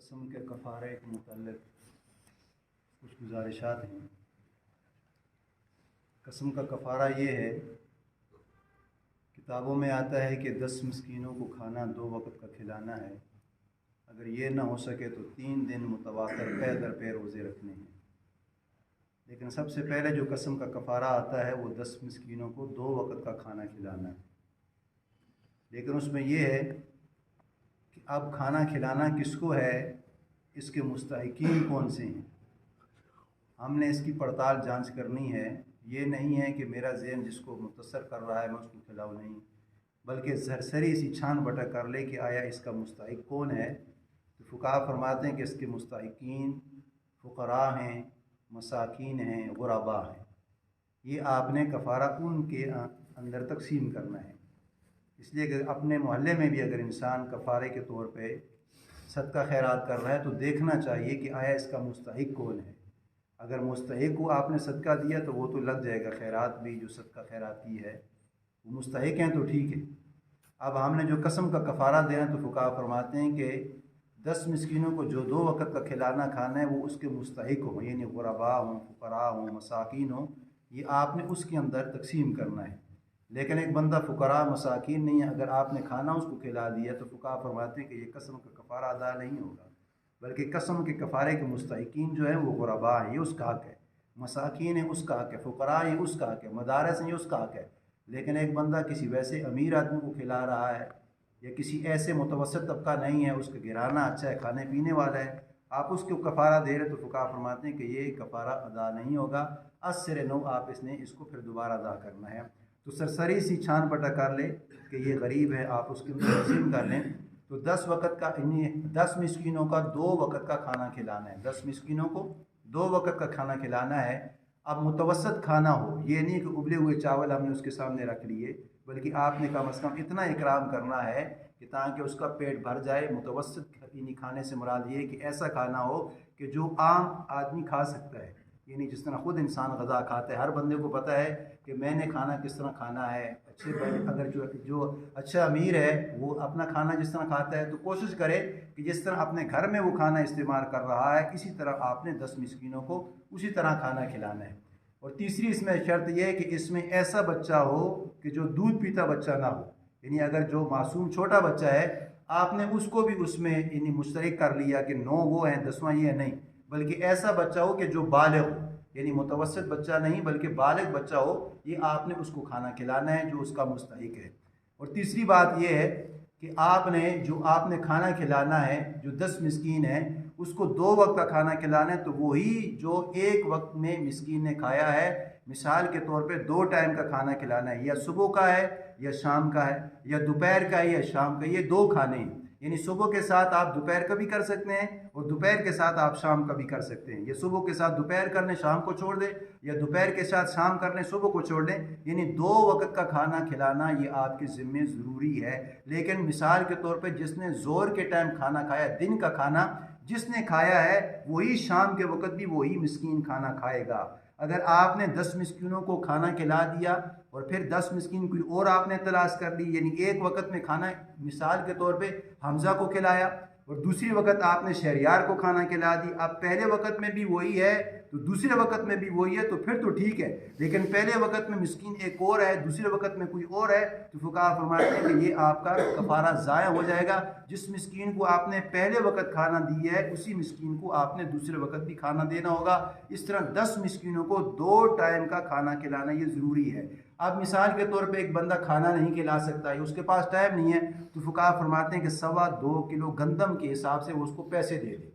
قسم کے کفارے کے متعلق کچھ گزارشات ہیں۔ قسم کا کفارہ یہ ہے، کتابوں میں آتا ہے کہ 10 مسکینوں کو کھانا 2 وقت کا کھلانا ہے۔ اگر یہ نہ ہو سکے تو 3 دن متواتر پے در پے روزے رکھنے ہیں۔ لیکن سب سے پہلے جو قسم کا کفارہ آتا ہے وہ 10 مسکینوں کو 2 وقت کا کھانا کھلانا ہے۔ لیکن اس میں یہ ہے کہ اب کھانا کھلانا کس کو ہے، اس کے مستحقین کون سے ہیں، ہم نے اس کی پڑتال جانچ کرنی ہے۔ یہ نہیں ہے کہ میرا ذہن جس کو متصر کر رہا ہے میں اس کو کھلاؤں، نہیں، بلکہ سرسری سی چھان بٹا کر لے کہ آیا اس کا مستحق کون ہے۔ تو فقہا فرماتے ہیں کہ اس کے مستحقین فقراء ہیں، مساکین ہیں، غرباء ہیں۔ یہ آپ نے کفارہ ان کے اندر تقسیم کرنا ہے۔ اس لیے کہ اپنے محلے میں بھی اگر انسان کفارے کے طور پہ صدقہ خیرات کر رہا ہے تو دیکھنا چاہیے کہ آیا اس کا مستحق کون ہے۔ اگر مستحق کو آپ نے صدقہ دیا تو وہ تو لگ جائے گا، خیرات بھی جو صدقہ خیرات کی ہے وہ مستحق ہیں تو ٹھیک ہے۔ اب ہم نے جو قسم کا کفارہ دینا تو فقہا فرماتے ہیں کہ 10 مسکینوں کو جو 2 وقت کا کھلانا کھانا ہے وہ اس کے مستحق ہوں، یعنی غرباء ہوں، فقراء ہوں، مساکین ہوں، یہ آپ نے اس کے اندر تقسیم کرنا ہے۔ لیکن ایک بندہ فقراء مساکین نہیں ہے، اگر آپ نے کھانا اس کو کھلا دیا تو فقہا فرماتے ہیں کہ یہ قسم کا کفارہ ادا نہیں ہوگا، بلکہ قسم کے کفارے کے مستحقین جو ہیں وہ غرباء ہیں، یہ اس کا حق ہے، مساکین ہیں اس کا حق ہے، فقراء ہیں اس کا حق ہے، مدارس ہیں یہ اس کا حق ہے۔ لیکن ایک بندہ کسی ویسے امیر آدمی کو کھلا رہا ہے یا کسی ایسے متوسط طبقہ نہیں ہے، اس کا گھرانہ اچھا ہے، کھانے پینے والا ہے، آپ اس کو کفارہ دے رہے تو فقہا فرماتے ہیں کہ یہ کفارہ ادا نہیں ہوگا، از سر نو آپ اس کو پھر دوبارہ ادا کرنا ہے۔ تو سرسری سی چھان پٹا کر لے کہ یہ غریب ہے، آپ اس کے اندر تقسیم کر لیں تو 10 وقت کا 10 مسکینوں کا 2 وقت کا کھانا کھلانا ہے۔ 10 مسکینوں کو 2 وقت کا کھانا کھلانا ہے۔ اب متوسط کھانا ہو، یہ نہیں کہ ابلے ہوئے چاول ہم نے اس کے سامنے رکھ لیے، بلکہ آپ نے کم از کم اتنا اکرام کرنا ہے کہ تاکہ اس کا پیٹ بھر جائے۔ متوسط کھانے سے مراد یہ ہے کہ ایسا کھانا ہو کہ جو عام آدمی کھا سکتا ہے، یعنی جس طرح خود انسان غذا کھاتا ہے، ہر بندے کو پتہ ہے کہ میں نے کھانا کس طرح کھانا ہے۔ اگر جو اچھا امیر ہے وہ اپنا کھانا جس طرح کھاتا ہے تو کوشش کرے کہ جس طرح اپنے گھر میں وہ کھانا استعمال کر رہا ہے اسی طرح آپ نے 10 مسکینوں کو اسی طرح کھانا کھلانا ہے۔ اور تیسری اس میں شرط یہ ہے کہ اس میں ایسا بچہ ہو کہ جو دودھ پیتا بچہ نہ ہو، یعنی اگر جو معصوم چھوٹا بچہ ہے آپ نے اس کو بھی اس میں یعنی مشترک کر لیا کہ 9 وہ ہیں 10واں یہ ہے، نہیں، بلکہ ایسا بچہ ہو کہ جو بالغ ہو، یعنی متوسط بچہ نہیں بلکہ بالغ بچہ ہو، یہ آپ نے اس کو کھانا کھلانا ہے جو اس کا مستحق ہے۔ اور تیسری بات یہ ہے کہ آپ نے کھانا کھلانا ہے جو 10 مسکین ہیں اس کو 2 وقت کا کھانا کھلانا ہے، تو وہی جو ایک وقت میں مسکین نے کھایا ہے، مثال کے طور پہ 2 ٹائم کا کھانا کھلانا ہے، یا صبح کا ہے یا شام کا ہے، یا دوپہر کا ہے یا شام کا، یہ 2 کھانے ہیں، یعنی صبح کے ساتھ آپ دوپہر کا بھی کر سکتے ہیں اور دوپہر کے ساتھ آپ شام کا بھی کر سکتے ہیں، یا صبح کے ساتھ دوپہر کر لیں شام کو چھوڑ دیں، یا دوپہر کے ساتھ شام کر لیں صبح کو چھوڑ دیں، یعنی 2 وقت کا کھانا کھلانا یہ آپ کے ذمے ضروری ہے۔ لیکن مثال کے طور پہ جس نے زور کے ٹائم کھانا کھایا، دن کا کھانا جس نے کھایا ہے وہی شام کے وقت بھی وہی مسکین کھانا کھائے گا۔ اگر آپ نے 10 مسکینوں کو کھانا کھلا دیا اور پھر 10 مسکین کوئی اور آپ نے تلاش کر لی، یعنی ایک وقت میں کھانا مثال کے طور پہ حمزہ کو کھلایا اور دوسری وقت آپ نے شہریار کو کھانا کھلا دی، اب پہلے وقت میں بھی وہی ہے تو دوسرے وقت میں بھی وہی ہے تو پھر تو ٹھیک ہے، لیکن پہلے وقت میں مسکین ایک اور ہے، دوسرے وقت میں کوئی اور ہے، تو فقہا فرماتے ہیں کہ یہ آپ کا کفارہ ضائع ہو جائے گا۔ جس مسکین کو آپ نے پہلے وقت کھانا دیا ہے اسی مسکین کو آپ نے دوسرے وقت بھی کھانا دینا ہوگا۔ اس طرح 10 مسکینوں کو 2 ٹائم کا کھانا کھلانا یہ ضروری ہے۔ اب مثال کے طور پہ ایک بندہ کھانا نہیں کھلا سکتا ہے، اس کے پاس ٹائم نہیں ہے، تو فقہا فرماتے ہیں کہ 2.25 کلو گندم کے حساب سے وہ اس کو پیسے دے دے،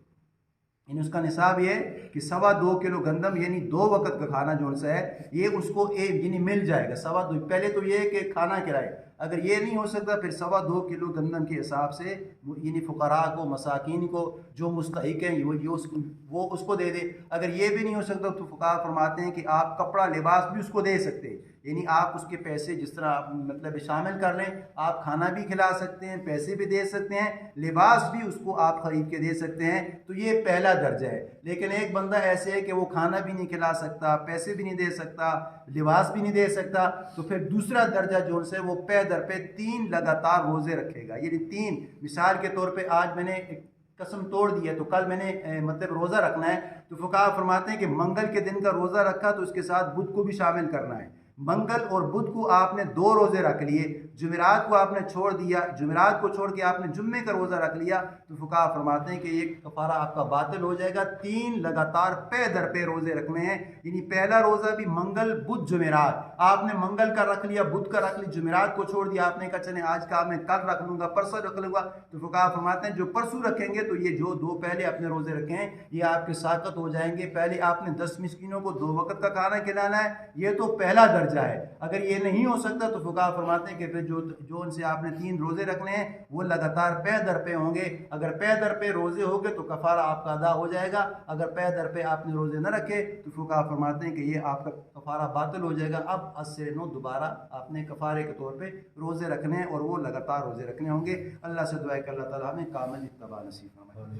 یعنی اس کا نصاب یہ ہے کہ 2.25 کلو گندم یعنی 2 وقت کا کھانا جو سا ہے یہ اس کو یعنی مل جائے گا 2.25۔ پہلے تو یہ ہے کہ کھانا کھلائے، اگر یہ نہیں ہو سکتا پھر 2.25 کلو گندم کے حساب سے یعنی فقراء کو، مساکین کو جو مستحق ہیں وہ اس کو دے دے۔ اگر یہ بھی نہیں ہو سکتا تو فقہا فرماتے ہیں کہ آپ کپڑا لباس بھی اس کو دے سکتے ہیں، یعنی آپ اس کے پیسے جس طرح مطلب شامل کر لیں، آپ کھانا بھی کھلا سکتے ہیں، پیسے بھی دے سکتے ہیں، لباس بھی اس کو آپ خرید کے دے سکتے ہیں، تو یہ پہلا درجہ ہے۔ لیکن ایک بندہ ایسے ہے کہ وہ کھانا بھی نہیں کھلا سکتا، پیسے بھی نہیں دے سکتا، لباس بھی نہیں دے سکتا، تو پھر دوسرا درجہ جو ہے وہ پے در پہ 3 لگاتار روزے رکھے گا، یعنی 3 مثال کے طور پہ آج میں نے قسم توڑ دی ہے تو کل میں نے مطلب روزہ رکھنا ہے، تو فقہا فرماتے ہیں کہ منگل کے دن کا روزہ رکھا تو اس کے ساتھ بدھ کو بھی شامل کرنا ہے۔ منگل اور بدھ کو آپ نے 2 روزے رکھ لیے، جمعرات کو آپ نے چھوڑ دیا، جمعرات کو چھوڑ کے آپ نے جمعے کا روزہ رکھ لیا، تو فقہا فرماتے ہیں کہ یہ کفارہ آپ کا باطل ہو جائے گا۔ 3 لگاتار پے در پے روزے رکھنے ہیں، یعنی پہلا روزہ بھی منگل بدھ جمعرات، آپ نے منگل کا رکھ لیا، بدھ کا رکھ لیا، جمعرات کو چھوڑ دیا، آپ نے کہا چلیں آج کا میں کل رکھ لوں گا، پرسوں رکھ لوں گا، تو فقہا فرماتے ہیں جو پرسوں رکھیں گے تو یہ جو 2 پہلے اپنے روزے رکھے ہیں یہ آپ کے ساقط ہو جائیں گے۔ پہلے آپ نے 10 مسکینوں کو 2 وقت کا کھانا کھلانا ہے، یہ تو پہلا درجہ ہے۔ اگر یہ نہیں ہو سکتا تو فقہا فرماتے ہیں کہ پھر جو ان سے آپ نے 3 روزے رکھنے ہیں وہ لگاتار پے در پے ہوں گے۔ اگر پے در پے روزے ہو گئے تو کفارہ آپ کا ادا ہو جائے گا، اگر پے در پے آپ نے روزے نہ رکھے تو فقہا فرماتے ہیں کہ یہ آپ کا کفارہ باطل ہو جائے گا۔ اب 8 سے 9 دوبارہ آپ نے کفارے کے طور پہ روزے رکھنے ہیں اور وہ لگاتار روزے رکھنے ہوں گے۔ اللہ سے دعا ہے کہ اللہ تعالیٰ ہمیں کامل اتباع نصیب فرمائے۔